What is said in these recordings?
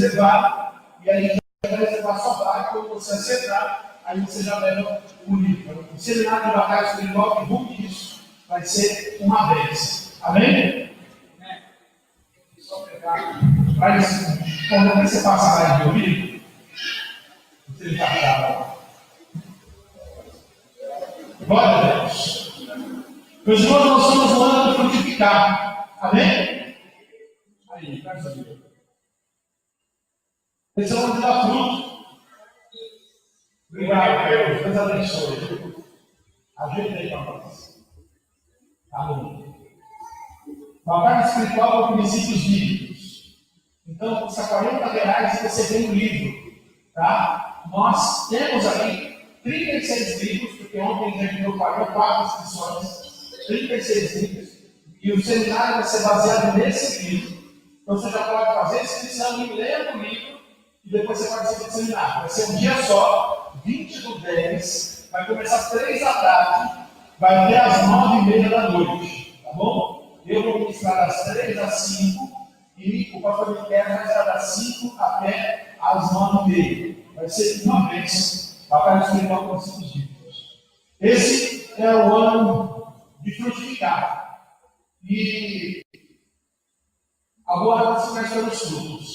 reservar, e aí vai reservar sua vaga, quando você acertar, aí você já leva o livro. O seminário de batalha espiritual, que bom isso, vai ser uma vez. Amém? Só pegar. Mas quando você passar lá de livro, você está bravo. Glória a Deus. Meus irmãos, nós somos no ano de frutificar. Amém? Aí, faz aqui. Esse é o ano de dar fruto. Obrigado, Deus. Deus abençoe. Ajeitei para nós. Amém. Batalha espiritual com princípios bíblicos. Então, custa R$40 você tem um livro. Tá? Nós temos aí 36 livros, porque ontem a gente deu 4 inscrições, 36 livros, e o seminário vai ser baseado nesse livro. Então você já pode fazer a inscrição e ler o livro, e depois você participa do seminário. Vai ser um dia só, 20/10, vai começar às 3 da tarde, vai até às 9:30 da noite, tá bom? Eu vou ministrar das 3 às 5, e o pastor Miquel vai estar das 5 até às 9:30. Vai ser uma vez. Batalha espiritual com os bíblicos. Esse é o ano de frutificar. E agora nós vamos começar os frutos.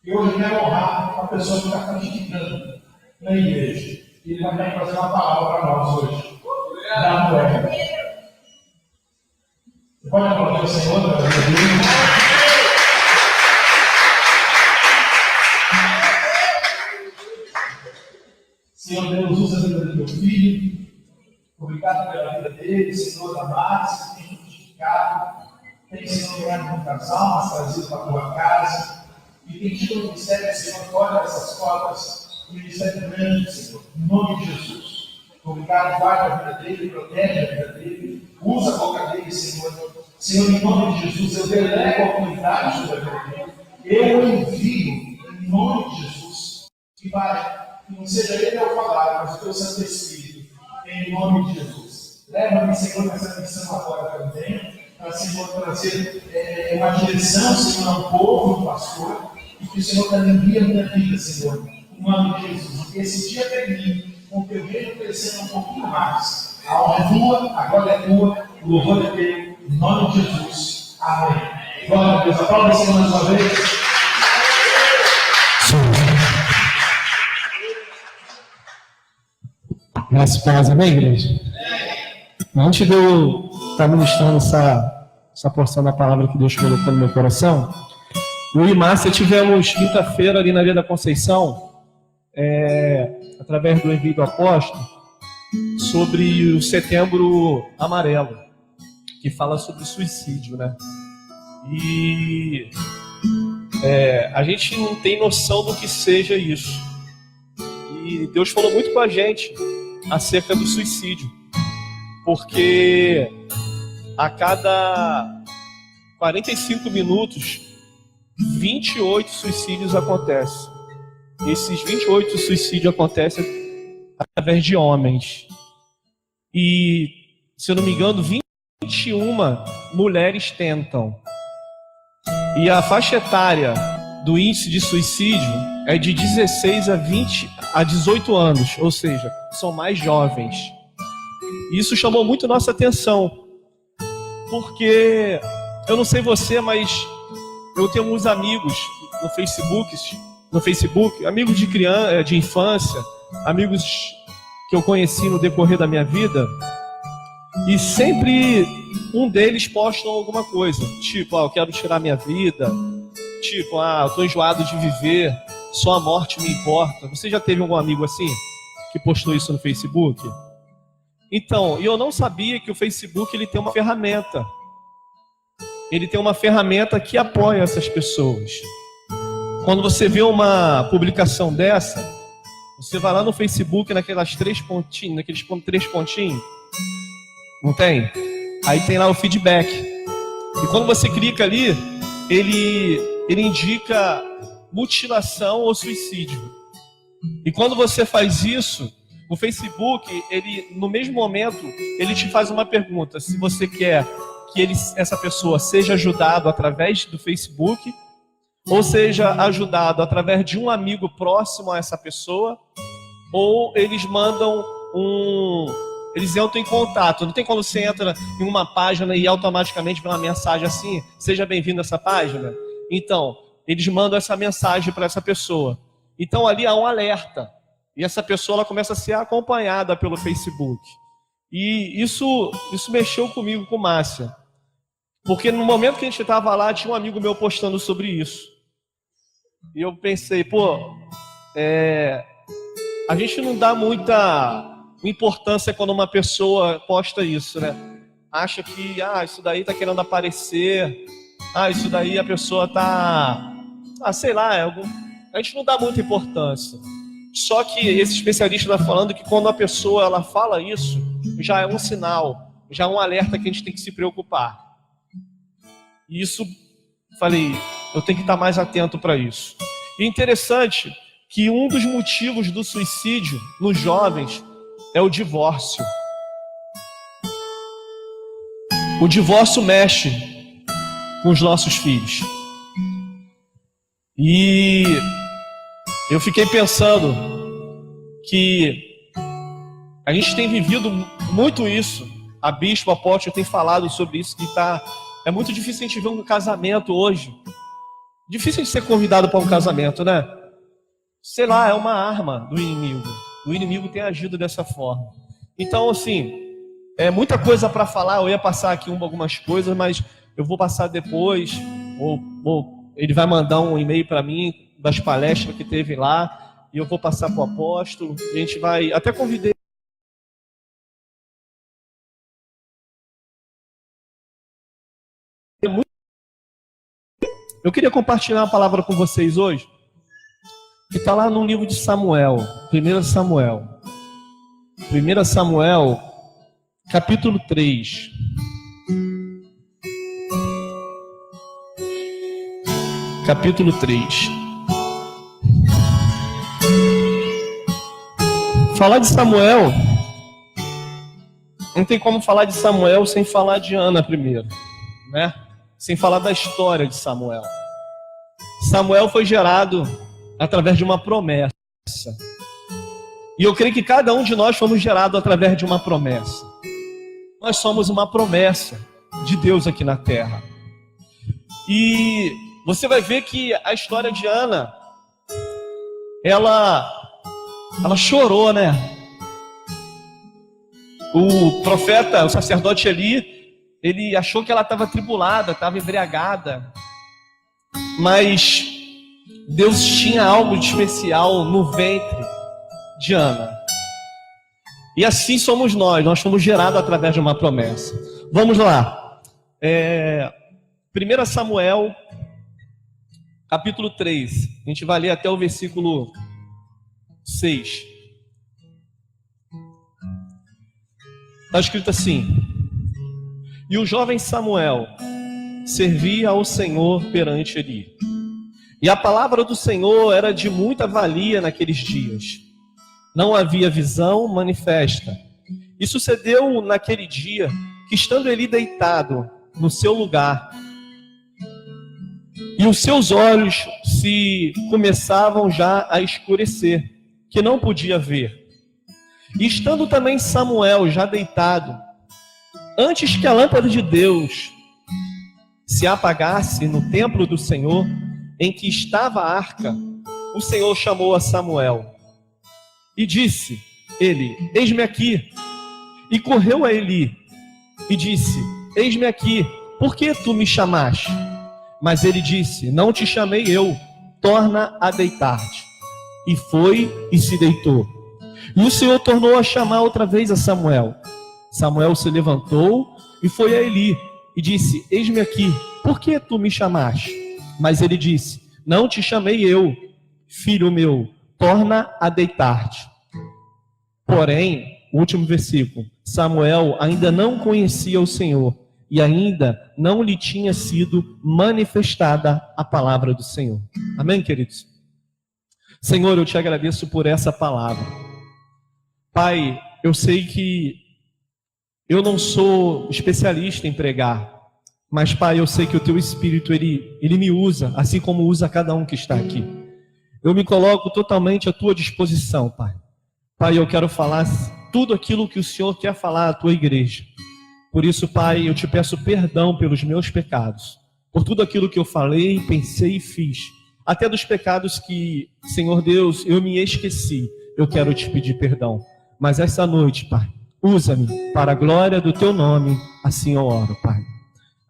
E hoje eu quero honrar a pessoa que está frutificando na igreja. E ele vai fazer uma palavra para nós hoje. Da mulher. Você pode aplaudir o Senhor? Senhor Deus, usa a vida do meu filho. Obrigado pela vida dele, Senhor da Márcia, que tem frutificado. Tem, Senhor, ganhado muitas almas, trazido para a tua casa. E tem tido um ministério, Senhor, fora dessas portas, um ministério grande, Senhor, em nome de Jesus. Obrigado, guarda a vida dele, protege a vida dele, usa a boca dele, Senhor. Senhor, em nome de Jesus, eu delego a autoridade sobre a vida dele. Eu envio, em nome de Jesus, que vai. Que não seja ele ao falar, mas o teu Santo Espírito, em nome de Jesus. Leva-me, Senhor, nessa missão agora também, para, Senhor, trazer uma direção, Senhor, ao povo, ao pastor, e que o Senhor também guie a minha vida, Senhor, em nome de Jesus. E que esse dia termine com o teu reino crescendo um pouquinho mais. A honra é tua, a glória é tua, o louvor é teu, em nome de Jesus. Amém. Glória a Deus. Aplauda o Senhor mais uma vez. Graças a Deus, amém, igreja? Antes de eu estar ministrando essa porção da palavra que Deus colocou no meu coração, eu e Márcia tivemos quinta-feira ali na Via da Conceição, através do envio do apóstolo, sobre o Setembro Amarelo, que fala sobre suicídio, né? E a gente não tem noção do que seja isso. E Deus falou muito com a gente acerca do suicídio, porque a cada 45 minutos 28 suicídios acontecem. Esses 28 suicídios acontecem através de homens, e, se eu não me engano, 21 mulheres tentam. E a faixa etária do índice de suicídio é de 16 a 18 anos, ou seja, são mais jovens. Isso chamou muito nossa atenção, porque eu não sei você, mas eu tenho uns amigos no Facebook, amigos de criança, de infância, amigos que eu conheci no decorrer da minha vida, e sempre um deles posta alguma coisa, tipo, eu quero tirar minha vida, tipo, eu tô enjoado de viver, só a morte me importa. Você já teve algum amigo assim, que postou isso no Facebook? Então, eu não sabia que o Facebook ele tem uma ferramenta. Ele tem uma ferramenta que apoia essas pessoas. Quando você vê uma publicação dessa, você vai lá no Facebook, naqueles 3 pontinhos, não tem? Aí tem lá o feedback. E quando você clica ali, ele indica mutilação ou suicídio. E quando você faz isso, o Facebook, ele, no mesmo momento, ele te faz uma pergunta: se você quer que essa pessoa seja ajudada através do Facebook, ou seja ajudado através de um amigo próximo a essa pessoa, ou eles mandam eles entram em contato. Não tem quando você entra em uma página e automaticamente vem uma mensagem assim: seja bem-vindo a essa página. Então, eles mandam essa mensagem para essa pessoa. Então ali há um alerta. E essa pessoa ela começa a ser acompanhada pelo Facebook. E isso mexeu comigo, com Márcia. Porque no momento que a gente estava lá, tinha um amigo meu postando sobre isso. E eu pensei, a gente não dá muita importância quando uma pessoa posta isso, né? Acha que, isso daí tá querendo aparecer, isso daí a pessoa tá, sei lá, a gente não dá muita importância. Só que esse especialista está falando que quando a pessoa ela fala isso, já é um sinal, já é um alerta que a gente tem que se preocupar. E isso, falei, eu tenho que estar mais atento para isso. E interessante que um dos motivos do suicídio nos jovens é o divórcio. O divórcio mexe com os nossos filhos. E eu fiquei pensando que a gente tem vivido muito isso. A bispa Apóstolo tem falado sobre isso, que é muito difícil a gente ver um casamento hoje. Difícil de ser convidado para um casamento, né? Sei lá, é uma arma do inimigo. O inimigo tem agido dessa forma. Então, assim, é muita coisa para falar. Eu ia passar aqui algumas coisas, mas eu vou passar depois. Ou ele vai mandar um e-mail para mim das palestras que teve lá, e eu vou passar para o apóstolo. A gente vai, até convidei. Eu queria compartilhar uma palavra com vocês hoje, que está lá no livro de Samuel, 1 Samuel. 1 Samuel, capítulo 3. Capítulo 3. Falar de Samuel, não tem como falar de Samuel sem falar de Ana primeiro, né? Sem falar da história de Samuel. Samuel foi gerado através de uma promessa. E eu creio que cada um de nós fomos gerados através de uma promessa. Nós somos uma promessa de Deus aqui na terra. E você vai ver que a história de Ana, ela chorou, né? O profeta, o sacerdote Eli, ele achou que ela estava atribulada, estava embriagada. Mas Deus tinha algo de especial no ventre de Ana. E assim somos nós fomos gerados através de uma promessa. Vamos lá. 1 Samuel, capítulo 3. A gente vai ler até o versículo 6. Está escrito assim: E o jovem Samuel servia ao Senhor perante Eli. E a palavra do Senhor era de muita valia naqueles dias. Não havia visão manifesta. E sucedeu naquele dia que, estando Eli deitado no seu lugar, e os seus olhos se começavam já a escurecer, que não podia ver. E estando também Samuel já deitado, antes que a lâmpada de Deus se apagasse no templo do Senhor, em que estava a arca, o Senhor chamou a Samuel. E disse ele: Eis-me aqui. E correu a Eli e disse: Eis-me aqui, por que tu me chamaste? Mas ele disse: Não te chamei eu, torna a deitar-te. E foi e se deitou. E o Senhor tornou a chamar outra vez a Samuel. Samuel se levantou e foi a Eli e disse: Eis-me aqui, por que tu me chamaste? Mas ele disse: Não te chamei eu, filho meu, torna a deitar-te. Porém, o último versículo: Samuel ainda não conhecia o Senhor, e ainda não lhe tinha sido manifestada a palavra do Senhor. Amém, queridos? Senhor, eu te agradeço por essa palavra. Pai, eu sei que eu não sou especialista em pregar, Mas, Pai, eu sei que o Teu Espírito, ele me usa, assim como usa cada um que está aqui. Eu me coloco totalmente à Tua disposição, Pai. Pai, eu quero falar tudo aquilo que o Senhor quer falar à Tua igreja. Por isso, Pai, eu Te peço perdão pelos meus pecados, por tudo aquilo que eu falei, pensei e fiz, até dos pecados que, Senhor Deus, eu me esqueci. Eu quero Te pedir perdão. Mas essa noite, Pai, usa-me para a glória do Teu nome, assim eu oro, Pai.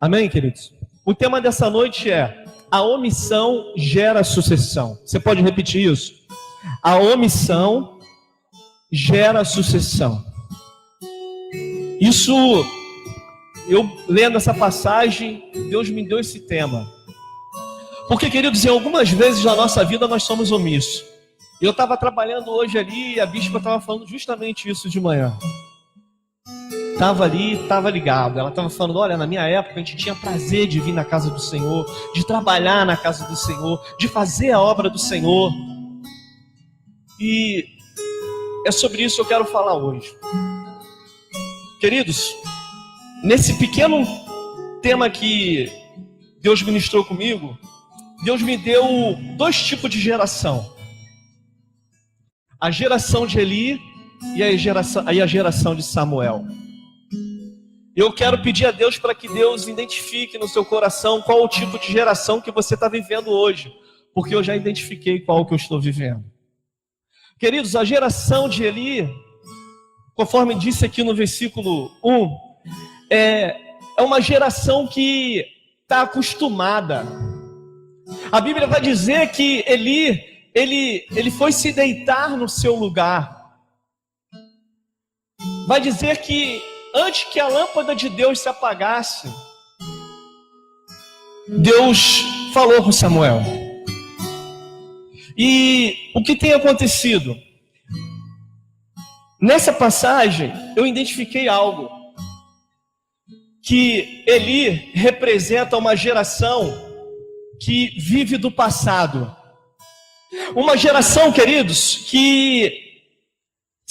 Amém, queridos? O tema dessa noite é: a omissão gera sucessão. Você pode repetir isso? A omissão gera sucessão. Isso, eu lendo essa passagem, Deus me deu esse tema. Porque, queridos, em algumas vezes na nossa vida nós somos omissos. Eu estava trabalhando hoje ali e a bispa estava falando justamente isso de manhã. Estava ali, estava ligado. Ela estava falando, olha, na minha época a gente tinha prazer de vir na casa do Senhor, de trabalhar na casa do Senhor, de fazer a obra do Senhor. E é sobre isso que eu quero falar hoje. Queridos, nesse pequeno tema que Deus ministrou comigo, Deus me deu 2 tipos de geração. A geração de Eli e a geração de Samuel. Eu quero pedir a Deus para que Deus identifique no seu coração qual o tipo de geração que você está vivendo hoje, porque eu já identifiquei qual que eu estou vivendo. Queridos, a geração de Eli, conforme disse aqui no versículo 1, é uma geração que está acostumada. A Bíblia vai dizer que Eli, ele foi se deitar no seu lugar. Vai dizer que antes que a lâmpada de Deus se apagasse, Deus falou com Samuel. E o que tem acontecido? Nessa passagem, eu identifiquei algo. Que Eli representa uma geração que vive do passado. Uma geração, queridos, que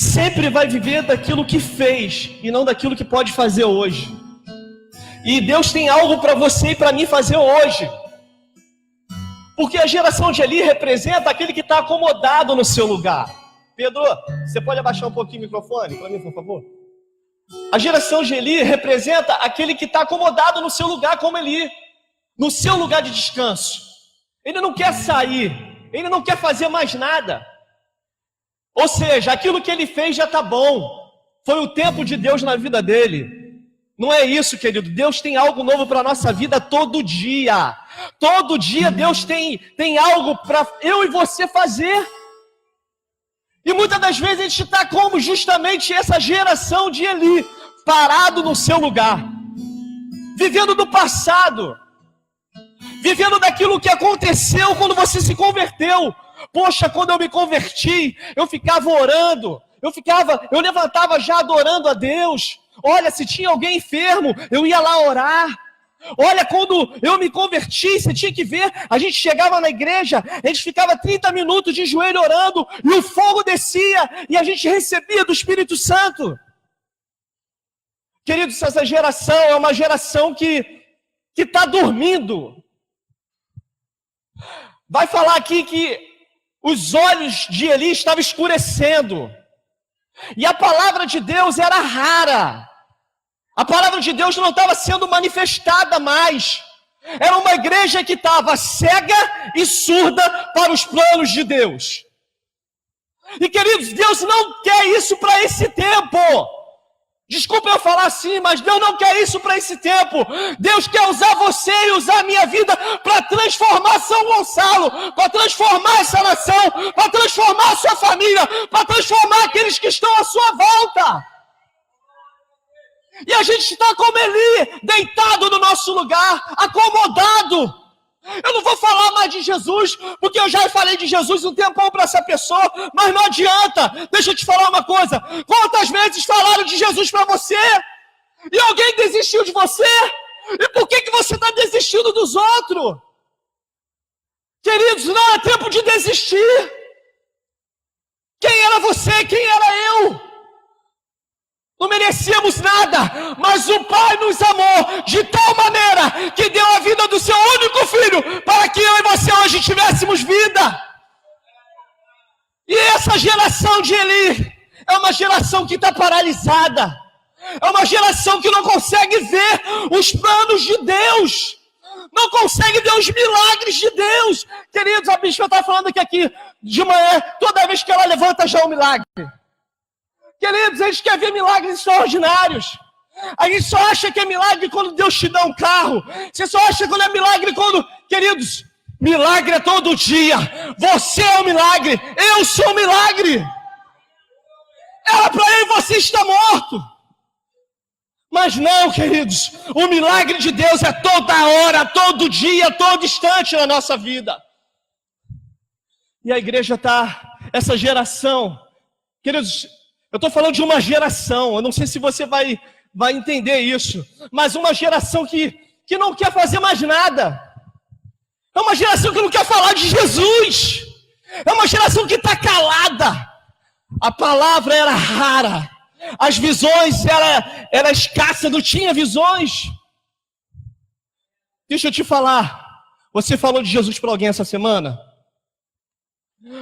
sempre vai viver daquilo que fez e não daquilo que pode fazer hoje. E Deus tem algo para você e para mim fazer hoje. Porque a geração de Eli representa aquele que está acomodado no seu lugar. Pedro, você pode abaixar um pouquinho o microfone para mim, por favor? A geração de Eli representa aquele que está acomodado no seu lugar como Eli. No seu lugar de descanso. Ele não quer sair. Ele não quer fazer mais nada. Ou seja, aquilo que ele fez já está bom. Foi o tempo de Deus na vida dele. Não é isso, querido. Deus tem algo novo para a nossa vida todo dia. Todo dia Deus tem algo para eu e você fazer. E muitas das vezes a gente está como justamente essa geração de Eli, parado no seu lugar. Vivendo do passado. Vivendo daquilo que aconteceu quando você se converteu. Poxa, quando eu me converti, eu ficava orando, eu levantava já adorando a Deus. Olha, se tinha alguém enfermo, eu ia lá orar. Olha, quando eu me converti, você tinha que ver, a gente chegava na igreja, a gente ficava 30 minutos de joelho orando, e o fogo descia, e a gente recebia do Espírito Santo. Queridos, essa geração é uma geração que está dormindo. Vai falar aqui que os olhos de Eli estavam escurecendo. E a palavra de Deus era rara. A palavra de Deus não estava sendo manifestada mais. Era uma igreja que estava cega e surda para os planos de Deus. E queridos, Deus não quer isso para esse tempo. Desculpa eu falar assim, mas Deus não quer isso para esse tempo. Deus quer usar você e usar a minha vida para transformar São Gonçalo, para transformar essa nação, para transformar a sua família, para transformar aqueles que estão à sua volta. E a gente está como Eli, deitado no nosso lugar, acomodado. Eu não vou falar mais de Jesus, porque eu já falei de Jesus um tempão para essa pessoa, mas não adianta. Deixa eu te falar uma coisa. Quantas vezes falaram de Jesus para você? E alguém desistiu de você? E por que você está desistindo dos outros? Queridos, não é tempo de desistir. Quem era você? Quem era eu? Não merecíamos nada, mas o Pai nos amou de tal maneira que deu a vida do seu único filho para que eu e você hoje tivéssemos vida. E essa geração de Eli é uma geração que está paralisada. É uma geração que não consegue ver os planos de Deus. Não consegue ver os milagres de Deus. Queridos, a bispa está falando que aqui de manhã, toda vez que ela levanta já é um milagre. Queridos, a gente quer ver milagres extraordinários. A gente só acha que é milagre quando Deus te dá um carro. Você só acha que é milagre quando... Queridos, milagre é todo dia. Você é um milagre. Eu sou um milagre. Era para eu e você estar morto. Mas não, queridos. O milagre de Deus é toda hora, todo dia, todo instante na nossa vida. E a igreja está... Essa geração... Queridos... Eu estou falando de uma geração, eu não sei se você vai entender isso, mas uma geração que não quer fazer mais nada. É uma geração que não quer falar de Jesus. É uma geração que está calada. A palavra era rara. As visões era escassa, não tinha visões. Deixa eu te falar. Você falou de Jesus para alguém essa semana?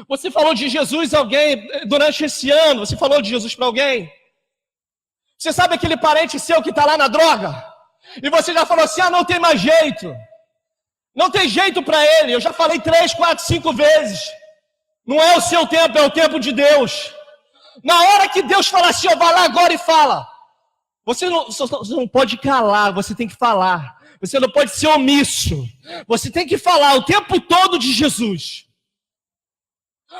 Você falou de Jesus a alguém durante esse ano? Você falou de Jesus para alguém? Você sabe aquele parente seu que está lá na droga? E você já falou assim, não tem mais jeito. Não tem jeito para ele. Eu já falei 3, 4, 5 vezes. Não é o seu tempo, é o tempo de Deus. Na hora que Deus fala assim, vai lá agora e fala. Você não pode calar, você tem que falar. Você não pode ser omisso. Você tem que falar o tempo todo de Jesus.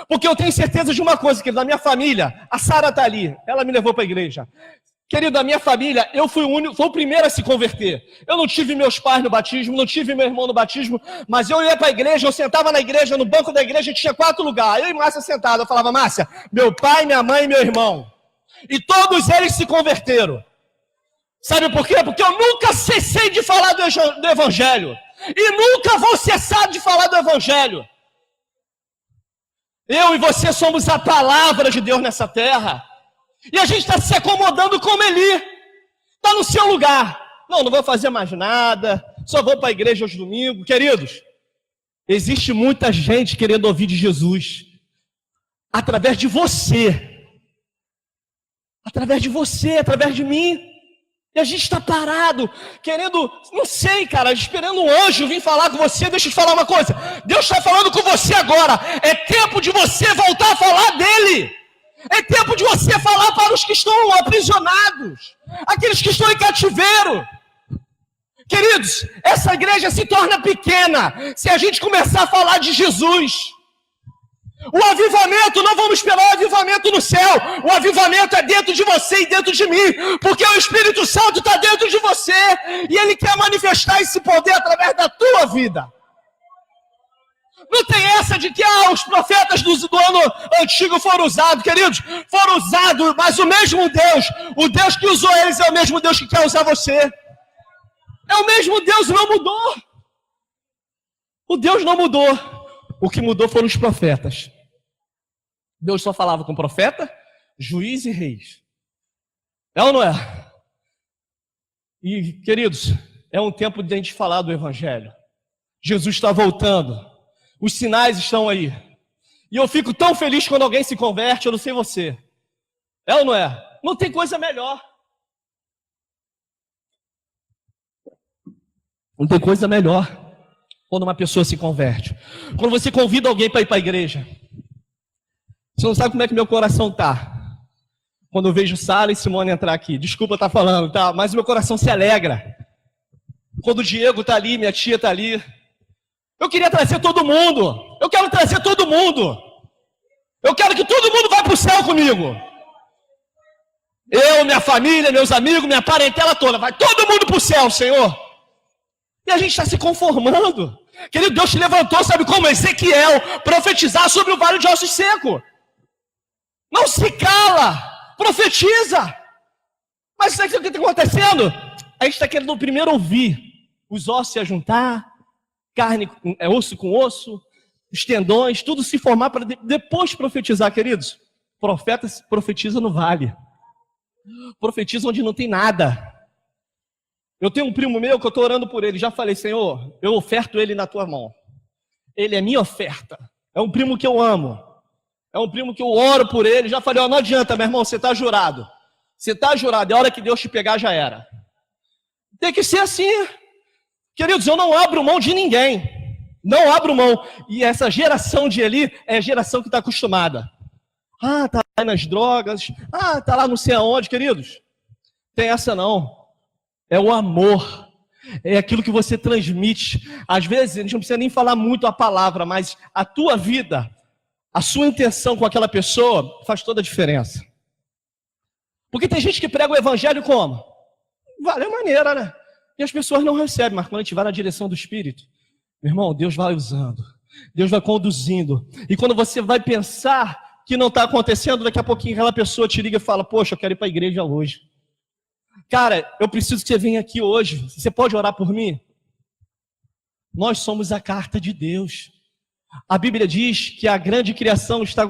Porque eu tenho certeza de uma coisa, querido, na minha família, a Sara está ali, ela me levou para a igreja. Querido, da minha família, eu fui o primeiro a se converter. Eu não tive meus pais no batismo, não tive meu irmão no batismo, mas eu ia para a igreja, eu sentava na igreja, no banco da igreja, tinha 4 lugares. Eu e Márcia sentados, eu falava, Márcia, meu pai, minha mãe e meu irmão. E todos eles se converteram. Sabe por quê? Porque eu nunca cessei de falar do evangelho. E nunca vou cessar de falar do evangelho. Eu e você somos a palavra de Deus nessa terra. E a gente está se acomodando como Eli. Está no seu lugar. Não vou fazer mais nada. Só vou para a igreja aos domingos. Queridos, existe muita gente querendo ouvir de Jesus. Através de você. Através de você, através de mim. E a gente está parado, querendo, não sei, cara, esperando um anjo vir falar com você. Deixa eu te falar uma coisa. Deus está falando com você agora. É tempo de você voltar a falar dele. É tempo de você falar para os que estão aprisionados. Aqueles que estão em cativeiro. Queridos, essa igreja se torna pequena se a gente começar a falar de Jesus. O avivamento, não vamos esperar o avivamento no céu. O avivamento é dentro de você e dentro de mim. Porque o Espírito Santo está dentro de você. E ele quer manifestar esse poder através da tua vida. Não tem essa de que os profetas do ano antigo foram usados. Queridos, foram usados, mas o mesmo Deus, o Deus que usou eles é o mesmo Deus que quer usar você. É o mesmo Deus, não mudou. O Deus não mudou. O que mudou foram os profetas. Deus só falava com profeta, juiz e reis. É ou não é? E, queridos, é um tempo de a gente falar do evangelho. Jesus está voltando. Os sinais estão aí. E eu fico tão feliz quando alguém se converte, eu não sei você. É ou não é? Não tem coisa melhor. Não tem coisa melhor quando uma pessoa se converte. Quando você convida alguém para ir para a igreja. Você não sabe como é que meu coração está. Quando eu vejo Sara e Simone entrar aqui. Desculpa estar falando, tá? Mas o meu coração se alegra. Quando o Diego está ali, minha tia está ali. Eu queria trazer todo mundo. Eu quero trazer todo mundo. Eu quero que todo mundo vá para o céu comigo. Eu, minha família, meus amigos, minha parentela toda. Vai todo mundo para o céu, Senhor. E a gente está se conformando. Querido, Deus te levantou, sabe como? Ezequiel, profetizar sobre o vale de ossos secos. Não se cala, profetiza. Mas sabe o que está acontecendo? A gente está querendo primeiro ouvir os ossos se juntar, carne, osso com osso, os tendões, tudo se formar para depois profetizar, queridos. Profeta profetiza no vale. Profetiza onde não tem nada. Eu tenho um primo meu que eu estou orando por ele. Já falei, Senhor, eu oferto ele na tua mão. Ele é minha oferta. É um primo que eu amo. É um primo que eu oro por ele. Já falei, não adianta, meu irmão, você está jurado. Você está jurado. É a hora que Deus te pegar, já era. Tem que ser assim. Queridos, eu não abro mão de ninguém. Não abro mão. E essa geração de Eli é a geração que está acostumada. Tá lá nas drogas. Tá lá não sei aonde, queridos. Tem essa não. É o amor. É aquilo que você transmite. Às vezes, a gente não precisa nem falar muito a palavra, mas a tua vida, a sua intenção com aquela pessoa faz toda a diferença. Porque tem gente que prega o evangelho como? Vale a maneira, né? E as pessoas não recebem, mas quando a gente vai na direção do Espírito, meu irmão, Deus vai usando, Deus vai conduzindo. E quando você vai pensar que não está acontecendo, daqui a pouquinho aquela pessoa te liga e fala, poxa, eu quero ir para a igreja hoje. Cara, eu preciso que você venha aqui hoje. Você pode orar por mim? Nós somos a carta de Deus. A Bíblia diz que a grande criação está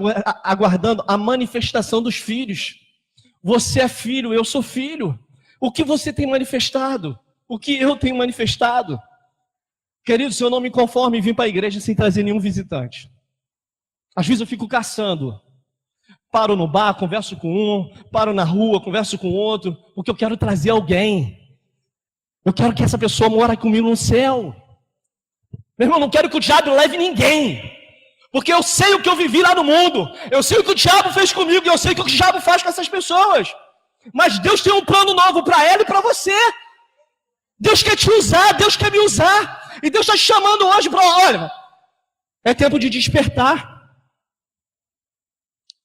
aguardando a manifestação dos filhos. Você é filho, eu sou filho. O que você tem manifestado? O que eu tenho manifestado? Queridos, eu não me conformo em vir para a igreja sem trazer nenhum visitante. Às vezes eu fico caçando. Paro no bar, converso com um, paro na rua, converso com outro, porque eu quero trazer alguém. Eu quero que essa pessoa mora comigo no céu. Meu irmão, não quero que o diabo leve ninguém. Porque eu sei o que eu vivi lá no mundo. Eu sei o que o diabo fez comigo e eu sei o que o diabo faz com essas pessoas. Mas Deus tem um plano novo para ela e para você. Deus quer te usar, Deus quer me usar. E Deus está te chamando hoje para, olha, é tempo de despertar.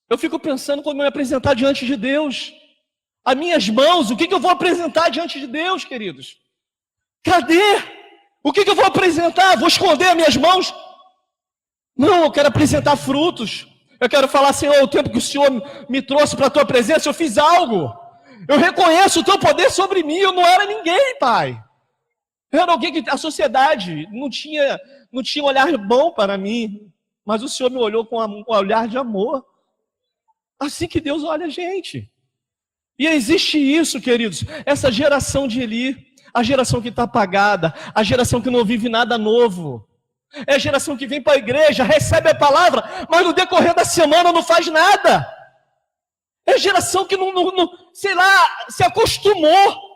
Eu fico pensando como eu me apresentar diante de Deus. As minhas mãos, o que eu vou apresentar diante de Deus, queridos? Cadê? O que eu vou apresentar? Vou esconder as minhas mãos? Não, eu quero apresentar frutos. Eu quero falar, Senhor, o tempo que o Senhor me trouxe para a tua presença, eu fiz algo. Eu reconheço o teu poder sobre mim, eu não era ninguém, Pai. Eu era alguém que a sociedade não tinha olhar bom para mim, mas o Senhor me olhou com um olhar de amor. Assim que Deus olha a gente. E existe isso, queridos, essa geração de Eli, a geração que está apagada, a geração que não vive nada novo. É a geração que vem para a igreja, recebe a palavra, mas no decorrer da semana não faz nada. É a geração que não sei lá, se acostumou.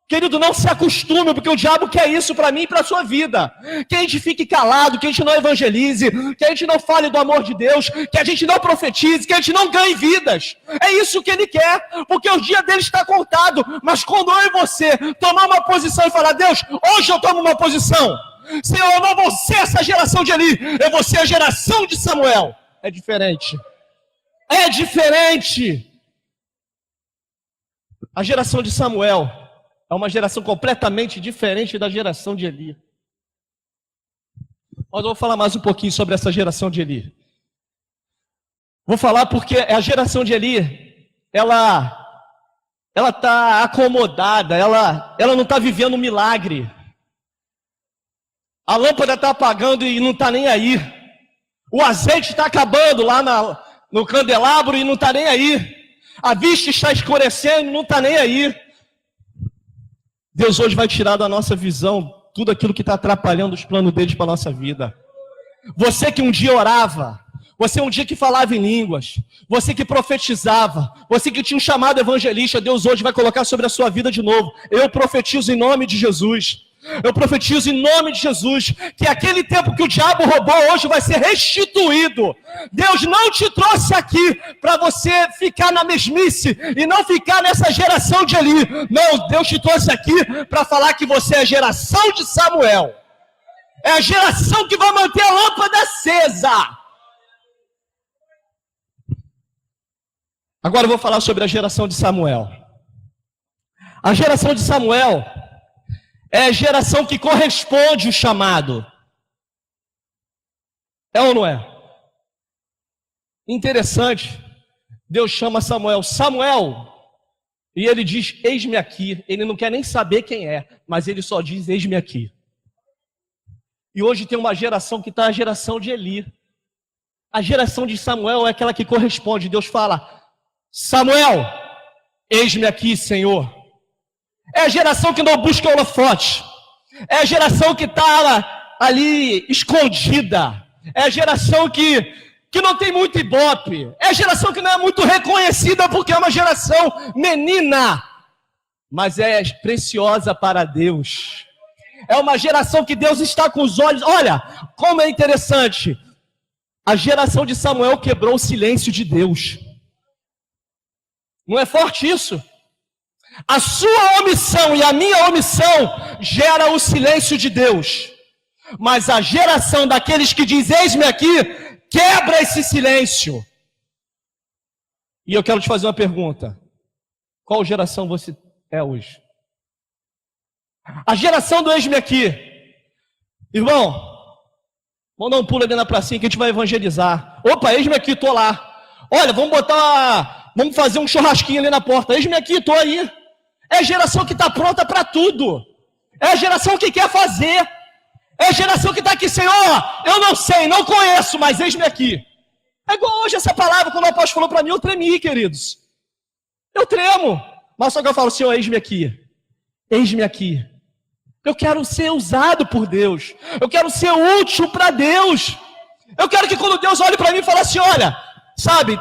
Querido, não se acostume, porque o diabo quer isso para mim e para a sua vida. Que a gente fique calado, que a gente não evangelize, que a gente não fale do amor de Deus, que a gente não profetize, que a gente não ganhe vidas. É isso que ele quer, porque o dia dele está contado. Mas quando eu e você tomar uma posição e falar, Deus, hoje eu tomo uma posição. Senhor, eu não vou ser essa geração de Eli, eu vou ser a geração de Samuel. É diferente. É diferente. A geração de Samuel é uma geração completamente diferente da geração de Eli. Mas eu vou falar mais um pouquinho sobre essa geração de Eli. Vou falar porque a geração de Eli, ela está acomodada, ela não está vivendo um milagre. A lâmpada está apagando e não está nem aí. O azeite está acabando lá no candelabro e não está nem aí. A vista está escurecendo e não está nem aí. Deus hoje vai tirar da nossa visão tudo aquilo que está atrapalhando os planos deles para a nossa vida. Você que um dia orava, você um dia que falava em línguas, você que profetizava, você que tinha um chamado evangelista, Deus hoje vai colocar sobre a sua vida de novo. Eu profetizo em nome de Jesus. Eu profetizo em nome de Jesus que aquele tempo que o diabo roubou hoje vai ser restituído. Deus não te trouxe aqui para você ficar na mesmice e não ficar nessa geração de Eli. Não, Deus te trouxe aqui para falar que você é a geração de Samuel. É a geração que vai manter a lâmpada acesa. Agora eu vou falar sobre a geração de Samuel. A geração de Samuel é a geração que corresponde o chamado. É ou não é? Interessante. Deus chama Samuel, Samuel, e ele diz, eis-me aqui. Ele não quer nem saber quem é, mas ele só diz, eis-me aqui. E hoje tem uma geração que está a geração de Eli. A geração de Samuel é aquela que corresponde. Deus fala, Samuel, eis-me aqui, Senhor. É a geração que não busca holofote. É a geração que está ali escondida. É a geração que não tem muito ibope. É a geração que não é muito reconhecida porque é uma geração menina, mas é preciosa para Deus. É uma geração que Deus está com os olhos. Olha, como é interessante. A geração de Samuel quebrou o silêncio de Deus. Não é forte isso? A sua omissão e a minha omissão gera o silêncio de Deus. Mas a geração daqueles que diz, eis-me aqui, quebra esse silêncio. E eu quero te fazer uma pergunta. Qual geração você é hoje? A geração do eis-me aqui. Irmão, vamos dar um pulo ali na pracinha que a gente vai evangelizar. Opa, eis-me aqui, tô lá. Olha, vamos fazer um churrasquinho ali na porta. Eis-me aqui, tô aí. É a geração que está pronta para tudo. É a geração que quer fazer. É a geração que está aqui, Senhor, eu não sei, não conheço, mas eis-me aqui. É igual hoje essa palavra, quando o apóstolo falou para mim, eu tremi, queridos. Eu tremo. Mas só que eu falo, Senhor, eis-me aqui. Eis-me aqui. Eu quero ser usado por Deus. Eu quero ser útil para Deus. Eu quero que quando Deus olhe para mim e fale assim, olha, sabe,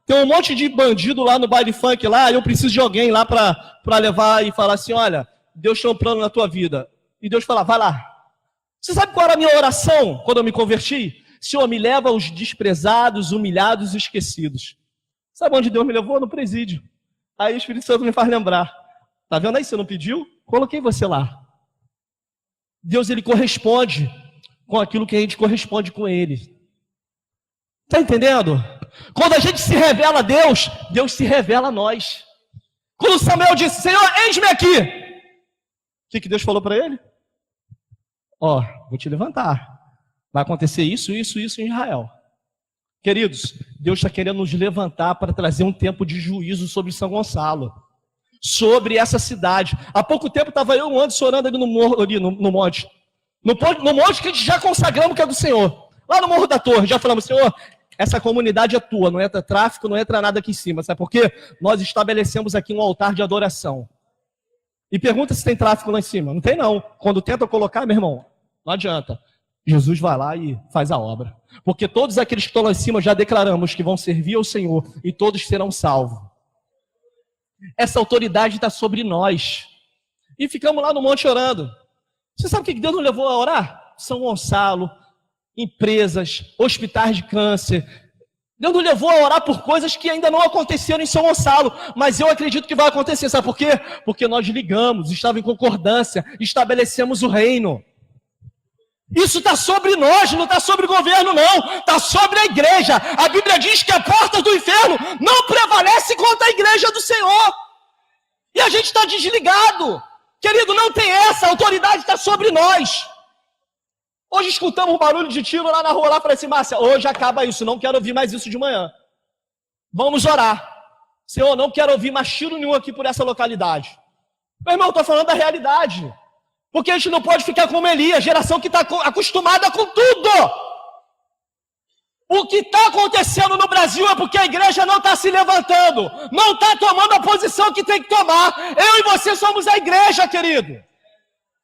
tem um monte de bandido lá no baile funk lá, eu preciso de alguém lá para levar e falar assim, olha, Deus tem um plano na tua vida. E Deus fala, vai lá. Você sabe qual era a minha oração quando eu me converti? Senhor, me leva aos desprezados, humilhados e esquecidos. Sabe onde Deus me levou? No presídio. Aí o Espírito Santo me faz lembrar. Tá vendo aí? Você não pediu? Coloquei você lá. Deus, ele corresponde com aquilo que a gente corresponde com ele. Tá entendendo? Quando a gente se revela a Deus, Deus se revela a nós. Quando Samuel disse, Senhor, eis-me aqui. O que Deus falou para ele? Ó, vou te levantar. Vai acontecer isso em Israel. Queridos, Deus está querendo nos levantar para trazer um tempo de juízo sobre São Gonçalo. Sobre essa cidade. Há pouco tempo estava eu antes orando ali no morro, ali no monte. No monte que a gente já consagramos que é do Senhor. Lá no Morro da Torre, já falamos, Senhor, essa comunidade é tua, não entra tráfico, não entra nada aqui em cima. Sabe por quê? Nós estabelecemos aqui um altar de adoração. E pergunta se tem tráfico lá em cima. Não tem não. Quando tenta colocar, meu irmão, não adianta. Jesus vai lá e faz a obra. Porque todos aqueles que estão lá em cima já declaramos que vão servir ao Senhor e todos serão salvos. Essa autoridade está sobre nós. E ficamos lá no monte orando. Você sabe o que Deus nos levou a orar? São Gonçalo, empresas, hospitais de câncer. Deus nos levou a orar por coisas que ainda não aconteceram em São Gonçalo, mas eu acredito que vai acontecer. Sabe por quê? Porque nós ligamos, estava em concordância, estabelecemos o reino. Isso está sobre nós, não está sobre o governo não, está sobre a igreja. A Bíblia diz que a porta do inferno não prevalece contra a igreja do Senhor. E a gente está desligado. Querido, não tem essa, a autoridade está sobre nós. Hoje escutamos um barulho de tiro lá na rua, lá, falei assim, Márcia, hoje acaba isso, não quero ouvir mais isso de manhã. Vamos orar. Senhor, não quero ouvir mais tiro nenhum aqui por essa localidade. Meu irmão, estou falando da realidade. Porque a gente não pode ficar como Elias, geração que está acostumada com tudo. O que está acontecendo no Brasil é porque a igreja não está se levantando, não está tomando a posição que tem que tomar. Eu e você somos a igreja, querido.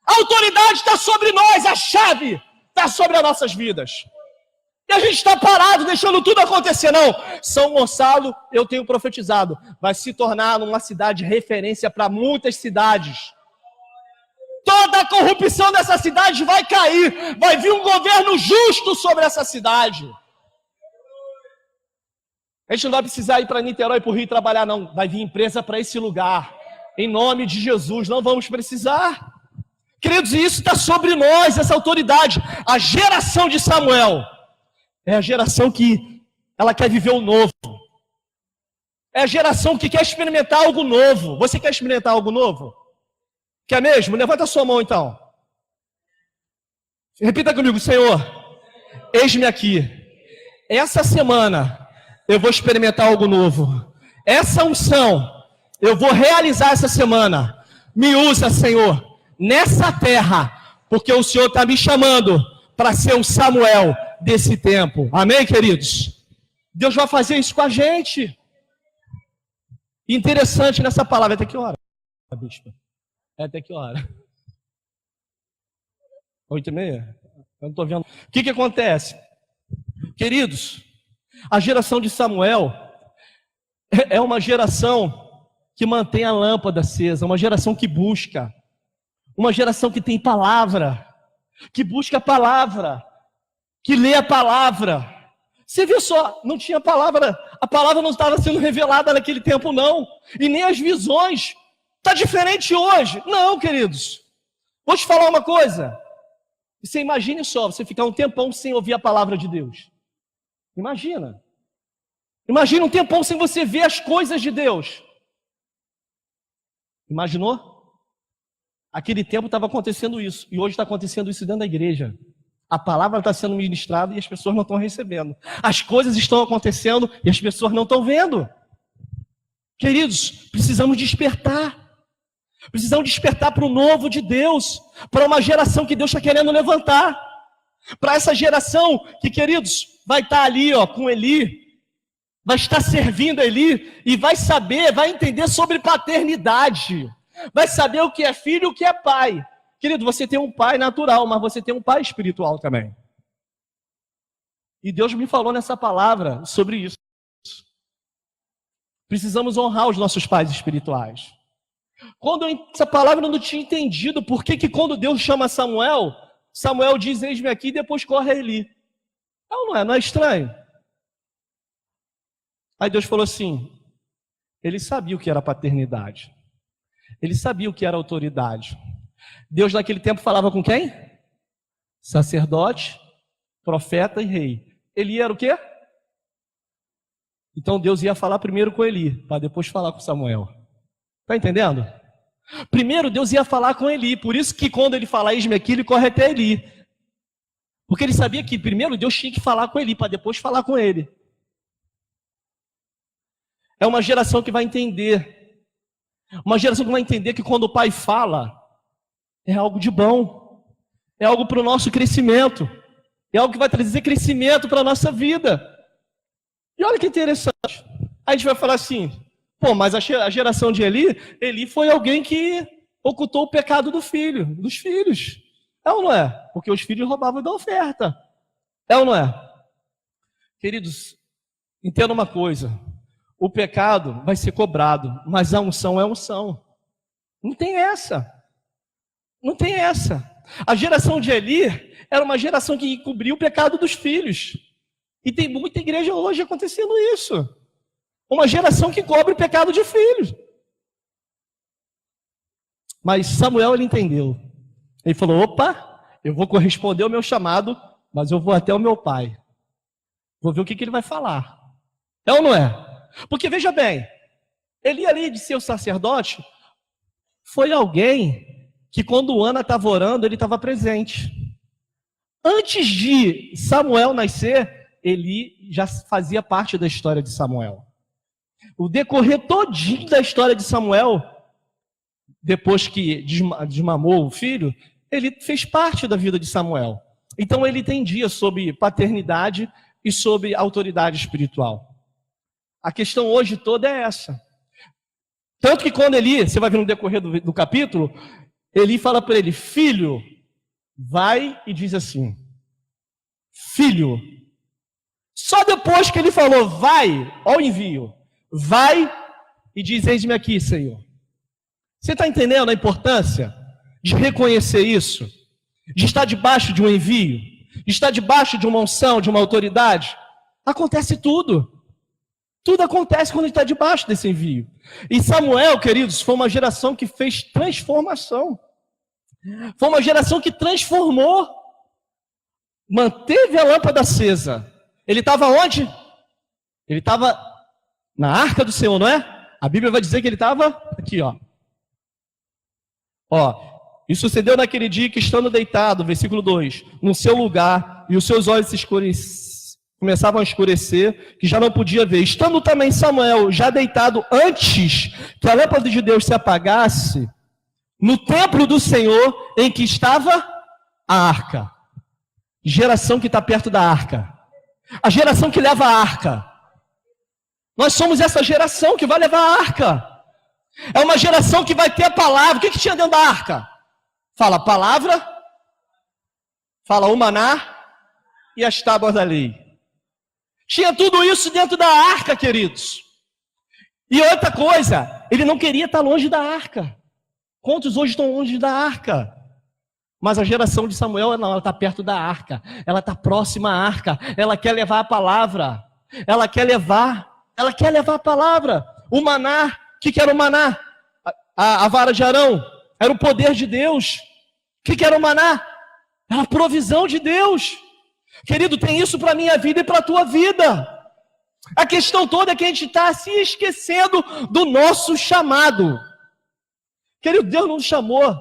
A autoridade está sobre nós, a chave está sobre as nossas vidas. E a gente está parado, deixando tudo acontecer. Não, São Gonçalo, eu tenho profetizado, vai se tornar uma cidade referência para muitas cidades. Toda a corrupção dessa cidade vai cair. Vai vir um governo justo sobre essa cidade. A gente não vai precisar ir para Niterói e para o Rio trabalhar, não. Vai vir empresa para esse lugar. Em nome de Jesus, não vamos precisar. Queridos, e isso está sobre nós, essa autoridade. A geração de Samuel é a geração que ela quer viver o novo. É a geração que quer experimentar algo novo. Você quer experimentar algo novo? Quer mesmo? Levanta a sua mão então. Repita comigo, Senhor, eis-me aqui. Essa semana eu vou experimentar algo novo. Essa unção eu vou realizar essa semana. Me usa, Senhor, nessa terra, porque o Senhor está me chamando para ser o Samuel desse tempo. Amém, queridos? Deus vai fazer isso com a gente. Interessante nessa palavra. Até que hora, bispo? É até que hora? 8h30? Eu não estou vendo. O que acontece? Queridos, a geração de Samuel é uma geração que mantém a lâmpada acesa, uma geração que busca, uma geração que tem palavra, que busca a palavra, que lê a palavra. Você viu só, não tinha palavra, a palavra não estava sendo revelada naquele tempo não, e nem as visões. Está diferente hoje? Não, queridos. Vou te falar uma coisa. Você imagine só, você ficar um tempão sem ouvir a palavra de Deus. Imagina. Imagina um tempão sem você ver as coisas de Deus. Imaginou? Aquele tempo estava acontecendo isso, e hoje está acontecendo isso dentro da igreja. A palavra está sendo ministrada e as pessoas não estão recebendo. As coisas estão acontecendo e as pessoas não estão vendo. Queridos, precisamos despertar. Precisamos despertar para o novo de Deus, para uma geração que Deus está querendo levantar. Para essa geração que, queridos, vai estar ali com Eli, vai estar servindo Eli e vai saber, vai entender sobre paternidade. Vai saber o que é filho e o que é pai. Querido, você tem um pai natural, mas você tem um pai espiritual também. E Deus me falou nessa palavra sobre isso. Precisamos honrar os nossos pais espirituais. Quando essa palavra eu não tinha entendido, por que quando Deus chama Samuel, Samuel diz, eis-me aqui, e depois corre a Eli. Não é? Não é estranho? Aí Deus falou assim, ele sabia o que era paternidade. Ele sabia o que era autoridade. Deus naquele tempo falava com quem? Sacerdote, profeta e rei. Eli era o quê? Então Deus ia falar primeiro com Eli, para depois falar com Samuel. Está entendendo? Primeiro Deus ia falar com Eli, por isso que quando ele fala eis-me aqui, ele corre até Eli. Porque ele sabia que primeiro Deus tinha que falar com Eli, para depois falar com ele. É uma geração que vai entender. Uma geração que vai entender que quando o pai fala, é algo de bom. É algo para o nosso crescimento. É algo que vai trazer crescimento para a nossa vida. E olha que interessante. Aí a gente vai falar assim, pô, mas a geração de Eli foi alguém que ocultou o pecado dos filhos. É ou não é? Porque os filhos roubavam da oferta. É ou não é? Queridos, entenda uma coisa. O pecado vai ser cobrado, mas a unção é unção. Não tem essa. Não tem essa. A geração de Eli era uma geração que encobria o pecado dos filhos. E tem muita igreja hoje acontecendo isso. Uma geração que cobre o pecado de filhos. Mas Samuel, ele entendeu. Ele falou, opa, eu vou corresponder ao meu chamado, mas eu vou até o meu pai. Vou ver o que ele vai falar. É ou não é? Porque veja bem, Eli ali de ser o sacerdote, foi alguém que quando Ana estava orando, ele estava presente. Antes de Samuel nascer, Eli já fazia parte da história de Samuel. O decorrer todinho da história de Samuel, depois que desmamou o filho, ele fez parte da vida de Samuel. Então ele entendia sobre paternidade e sobre autoridade espiritual. A questão hoje toda é essa. Tanto que quando Eli, você vai ver no decorrer do capítulo, Eli fala para ele, filho, vai, e diz assim, filho. Só depois que ele falou, vai, ó o envio, vai e diz, eis-me aqui, Senhor. Você está entendendo a importância de reconhecer isso? De estar debaixo de um envio? De estar debaixo de uma unção, de uma autoridade? Acontece tudo. Tudo acontece quando a gente está debaixo desse envio. E Samuel, queridos, foi uma geração que fez transformação. Foi uma geração que transformou. Manteve a lâmpada acesa. Ele estava onde? Ele estava na arca do Senhor, não é? A Bíblia vai dizer que ele estava aqui, ó. E sucedeu naquele dia que, estando deitado, versículo 2, no seu lugar, e os seus olhos começavam a escurecer, que já não podia ver. Estando também Samuel já deitado antes que a lâmpada de Deus se apagasse, no templo do Senhor em que estava a arca. Geração que está perto da arca. A geração que leva a arca. Nós somos essa geração que vai levar a arca. É uma geração que vai ter a palavra. O que tinha dentro da arca? Fala a palavra, fala o maná e as tábuas da lei. Tinha tudo isso dentro da arca, queridos. E outra coisa, ele não queria estar longe da arca. Quantos hoje estão longe da arca? Mas a geração de Samuel, não, ela está perto da arca. Ela está próxima à arca. Ela quer levar a palavra. Ela quer levar a palavra. O maná, o que era o maná? A vara de Arão, era o poder de Deus. O que era o maná? Era a provisão de Deus. Querido, tem isso para a minha vida e para a tua vida. A questão toda é que a gente está se esquecendo do nosso chamado. Querido, Deus não nos chamou,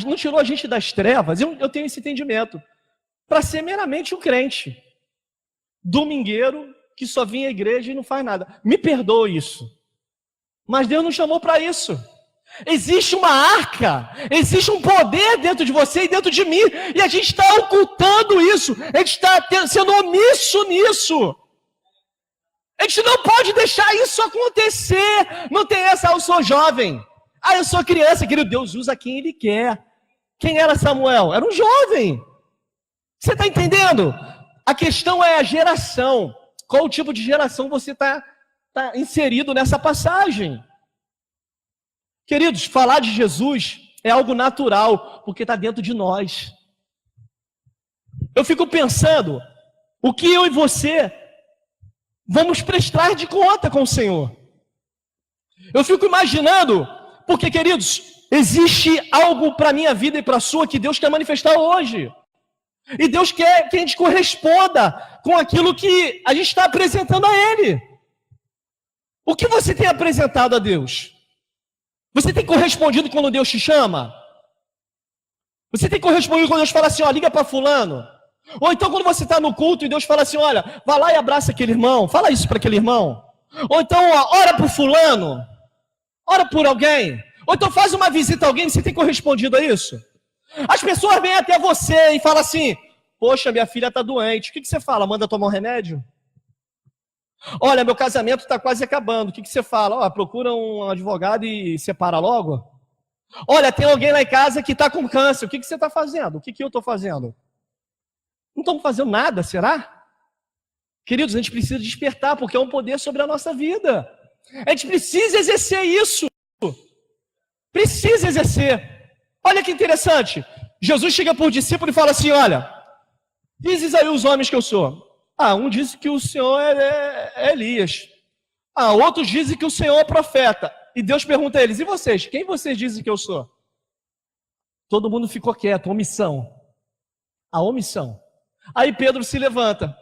não tirou a gente das trevas, eu tenho esse entendimento, para ser meramente um crente, domingueiro, que só vinha à igreja e não faz nada. Me perdoa isso, mas Deus nos chamou para isso. Existe uma arca, existe um poder dentro de você e dentro de mim, e a gente está ocultando isso, a gente está sendo omisso nisso. A gente não pode deixar isso acontecer. Não tem essa, eu sou jovem. Eu sou criança, querido. Deus usa quem Ele quer. Quem era Samuel? Era um jovem. Você está entendendo? A questão é a geração. Qual tipo de geração você está inserido nessa passagem? Queridos, falar de Jesus é algo natural, porque está dentro de nós. Eu fico pensando, o que eu e você vamos prestar de conta com o Senhor. Eu fico imaginando, porque, queridos, existe algo para a minha vida e para a sua que Deus quer manifestar hoje. E Deus quer que a gente corresponda com aquilo que a gente está apresentando a Ele. O que você tem apresentado a Deus? Você tem correspondido quando Deus te chama? Você tem correspondido quando Deus fala assim, liga para fulano? Ou então quando você está no culto e Deus fala assim, olha, vai lá e abraça aquele irmão, fala isso para aquele irmão. Ou então, ora por fulano, ora por alguém. Ou então faz uma visita a alguém, você tem correspondido a isso? As pessoas vêm até você e falam assim, poxa, minha filha está doente. O que você fala? Manda tomar um remédio? Olha, meu casamento está quase acabando. O que você fala? Procura um advogado e separa logo? Olha, tem alguém lá em casa que está com câncer. O que você está fazendo? O que eu estou fazendo? Não estamos fazendo nada, será? Queridos, a gente precisa despertar, porque é um poder sobre a nossa vida. A gente precisa exercer isso. Precisa exercer. Olha que interessante. Jesus chega para o discípulo e fala assim, olha, dizes aí os homens que eu sou. Um diz que o Senhor é Elias. Outros dizem que o Senhor é profeta. E Deus pergunta a eles, e vocês? Quem vocês dizem que eu sou? Todo mundo ficou quieto, omissão. A omissão. Aí Pedro se levanta,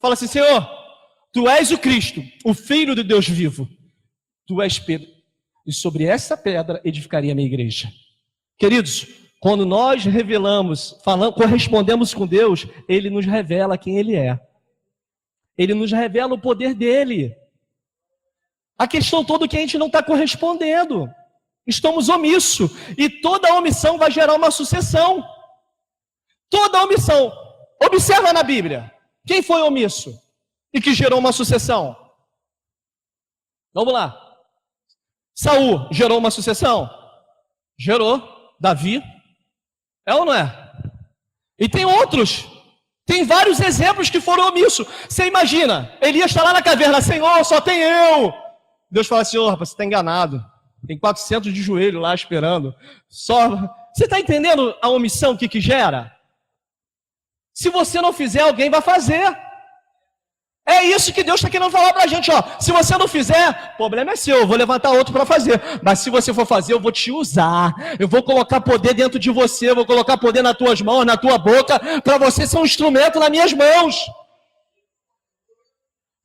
fala assim, Senhor, Tu és o Cristo, o Filho de Deus vivo. Tu és Pedro, e sobre essa pedra edificaria a minha igreja. Queridos, quando nós revelamos, correspondemos com Deus, Ele nos revela quem Ele é. Ele nos revela o poder dEle. A questão toda é que a gente não está correspondendo. Estamos omissos. E toda omissão vai gerar uma sucessão. Toda omissão. Observa na Bíblia. Quem foi omisso e que gerou uma sucessão? Vamos lá. Saul gerou uma sucessão? Gerou. Davi. É ou não é? E tem outros. Tem vários exemplos que foram omissos. Você imagina, Elias está lá na caverna, Senhor, só tem eu. Deus fala assim, rapaz, você está enganado. Tem 400 de joelho lá esperando. Você está entendendo a omissão que gera? Se você não fizer, alguém vai fazer. É isso que Deus está querendo falar para a gente. Se você não fizer, o problema é seu, eu vou levantar outro para fazer. Mas se você for fazer, eu vou te usar. Eu vou colocar poder dentro de você, eu vou colocar poder nas tuas mãos, na tua boca, para você ser um instrumento nas minhas mãos.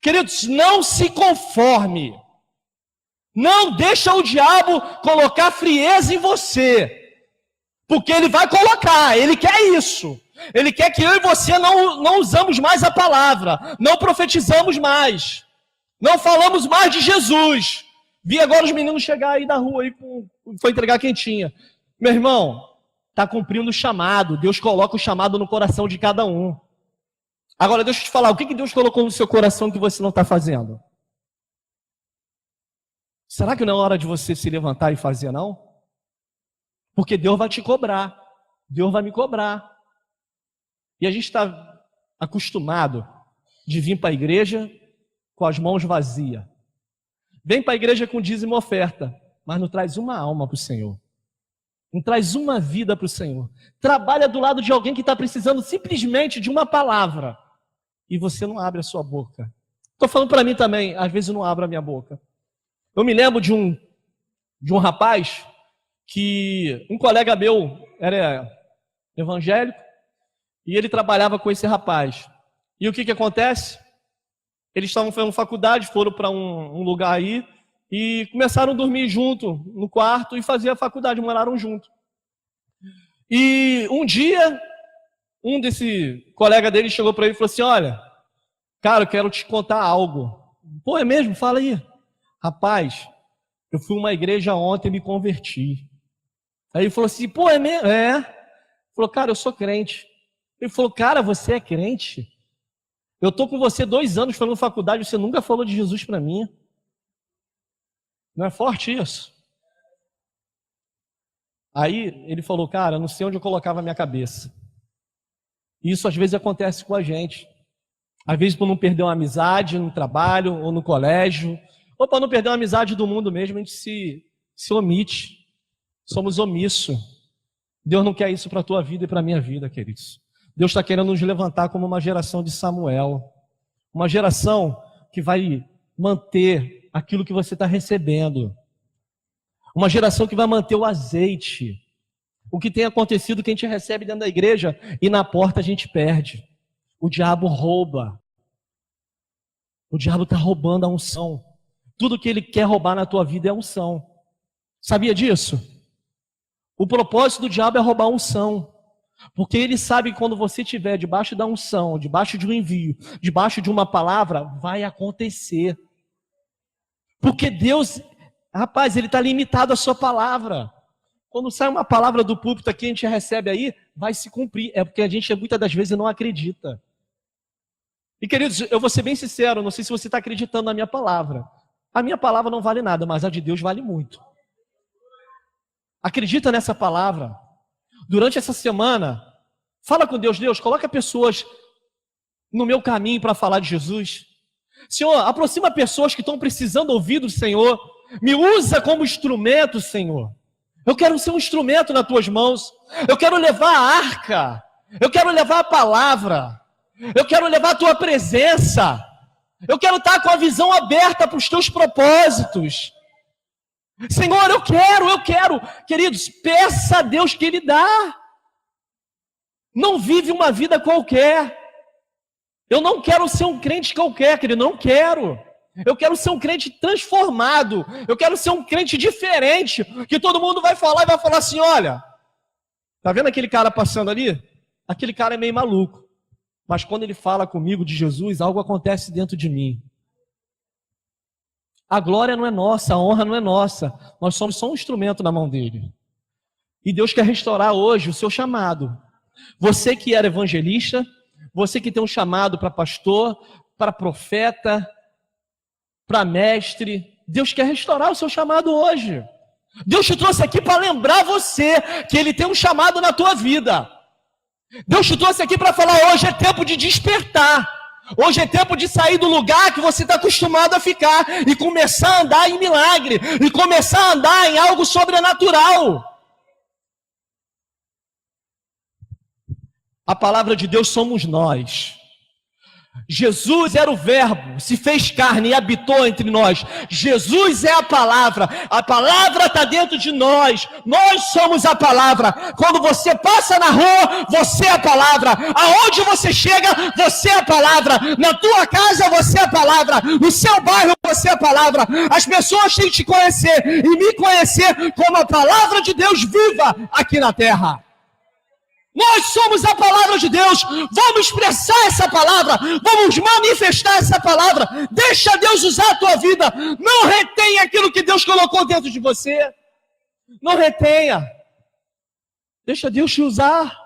Queridos, não se conforme. Não deixa o diabo colocar frieza em você. Porque ele vai colocar, ele quer isso. Ele quer que eu e você não usamos mais a palavra, não profetizamos mais, não falamos mais de Jesus. Vi agora os meninos chegar aí da rua, foi entregar quentinha. Meu irmão, está cumprindo o chamado, Deus coloca o chamado no coração de cada um. Agora deixa eu te falar, o que Deus colocou no seu coração que você não está fazendo? Será que não é hora de você se levantar e fazer, não? Porque Deus vai te cobrar. Deus vai me cobrar. E a gente está acostumado de vir para a igreja com as mãos vazias. Vem para a igreja com dízimo e oferta, mas não traz uma alma para o Senhor. Não traz uma vida para o Senhor. Trabalha do lado de alguém que está precisando simplesmente de uma palavra. E você não abre a sua boca. Estou falando para mim também, às vezes eu não abro a minha boca. Eu me lembro de um rapaz que um colega meu era evangélico e ele trabalhava com esse rapaz. E o que acontece? Eles estavam fazendo faculdade, foram para um lugar aí e começaram a dormir junto no quarto e fazer a faculdade, moraram junto. E um dia, um desse colega dele chegou para ele e falou assim: olha, cara, eu quero te contar algo. Pô, é mesmo? Fala aí. Rapaz, eu fui a uma igreja ontem e me converti. Aí ele falou assim: pô, é mesmo? É. Ele falou: cara, eu sou crente. Ele falou: cara, você é crente? Eu estou com você 2 anos falando faculdade, você nunca falou de Jesus para mim. Não é forte isso? Aí ele falou: cara, eu não sei onde eu colocava a minha cabeça. Isso às vezes acontece com a gente. Às vezes por não perder uma amizade no trabalho ou no colégio, ou para não perder uma amizade do mundo mesmo, a gente se omite. Somos omissos. Deus não quer isso para a tua vida e para a minha vida, queridos. Deus está querendo nos levantar como uma geração de Samuel. Uma geração que vai manter aquilo que você está recebendo. Uma geração que vai manter o azeite. O que tem acontecido, que a gente recebe dentro da igreja e na porta a gente perde. O diabo rouba. O diabo está roubando a unção. Tudo que ele quer roubar na tua vida é a unção. Sabia disso? O propósito do diabo é roubar a unção. Porque ele sabe que quando você estiver debaixo da unção, debaixo de um envio, debaixo de uma palavra, vai acontecer. Porque Deus, rapaz, ele está limitado à sua palavra. Quando sai uma palavra do púlpito aqui, a gente recebe aí, vai se cumprir. É porque a gente muitas das vezes não acredita. E queridos, eu vou ser bem sincero, não sei se você está acreditando na minha palavra. A minha palavra não vale nada, mas a de Deus vale muito. Acredita nessa palavra. Durante essa semana, fala com Deus: Deus, coloca pessoas no meu caminho para falar de Jesus. Senhor, aproxima pessoas que estão precisando ouvir do Senhor. Me usa como instrumento, Senhor. Eu quero ser um instrumento nas tuas mãos. Eu quero levar a arca. Eu quero levar a palavra. Eu quero levar a tua presença. Eu quero estar com a visão aberta para os teus propósitos. Senhor, eu quero. Queridos, peça a Deus que Ele dá. Não vive uma vida qualquer. Eu não quero ser um crente qualquer, querido, não quero. Eu quero ser um crente transformado. Eu quero ser um crente diferente, que todo mundo vai falar e vai falar assim: olha, tá vendo aquele cara passando ali? Aquele cara é meio maluco. Mas quando ele fala comigo de Jesus, algo acontece dentro de mim. A glória não é nossa, a honra não é nossa. Nós somos só um instrumento na mão dele. E Deus quer restaurar hoje o seu chamado. Você que era evangelista, você que tem um chamado para pastor, para profeta, para mestre, Deus quer restaurar o seu chamado hoje. Deus te trouxe aqui para lembrar você que Ele tem um chamado na tua vida. Deus te trouxe aqui para falar: hoje é tempo de despertar. Hoje é tempo de sair do lugar que você está acostumado a ficar e começar a andar em milagre, e começar a andar em algo sobrenatural. A palavra de Deus somos nós. Jesus era o verbo, se fez carne e habitou entre nós. Jesus é a palavra está dentro de nós. Nós somos a palavra. Quando você passa na rua, você é a palavra. Aonde você chega, você é a palavra. Na tua casa, você é a palavra. No seu bairro, você é a palavra. As pessoas têm que te conhecer e me conhecer como a palavra de Deus viva aqui na terra. Nós somos a palavra de Deus. Vamos expressar essa palavra. Vamos manifestar essa palavra. Deixa Deus usar a tua vida. Não retenha aquilo que Deus colocou dentro de você. Não retenha. Deixa Deus te usar.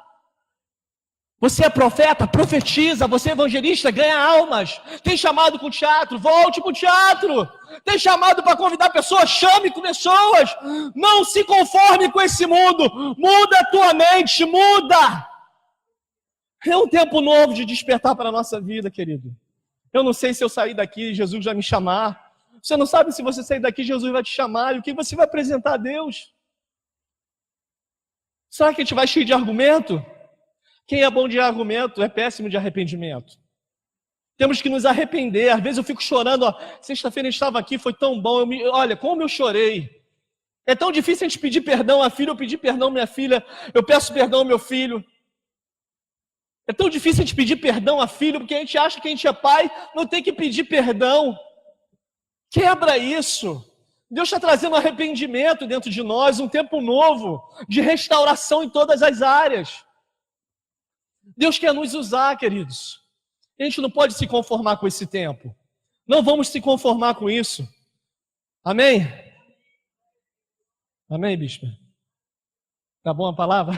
Você é profeta? Profetiza. Você é evangelista? Ganha almas. Tem chamado para o teatro? Volte para o teatro. Tem chamado para convidar pessoas? Chame com pessoas. Não se conforme com esse mundo. Muda a tua mente, muda. É um tempo novo de despertar para a nossa vida, querido. Eu não sei se eu sair daqui, Jesus vai me chamar. Você não sabe se você sair daqui, Jesus vai te chamar. E o que você vai apresentar a Deus? Será que a gente vai cheio de argumento? Quem é bom de argumento é péssimo de arrependimento. Temos que nos arrepender. Às vezes eu fico chorando. Sexta-feira eu estava aqui, foi tão bom. Olha, como eu chorei. É tão difícil a gente pedir perdão à filha, eu pedi perdão à minha filha, eu peço perdão ao meu filho. É tão difícil a gente pedir perdão a filho, porque a gente acha que a gente é pai, não tem que pedir perdão. Quebra isso. Deus está trazendo arrependimento dentro de nós, um tempo novo, de restauração em todas as áreas. Deus quer nos usar, queridos. A gente não pode se conformar com esse tempo. Não vamos se conformar com isso. Amém? Amém, bispo? Tá bom a palavra?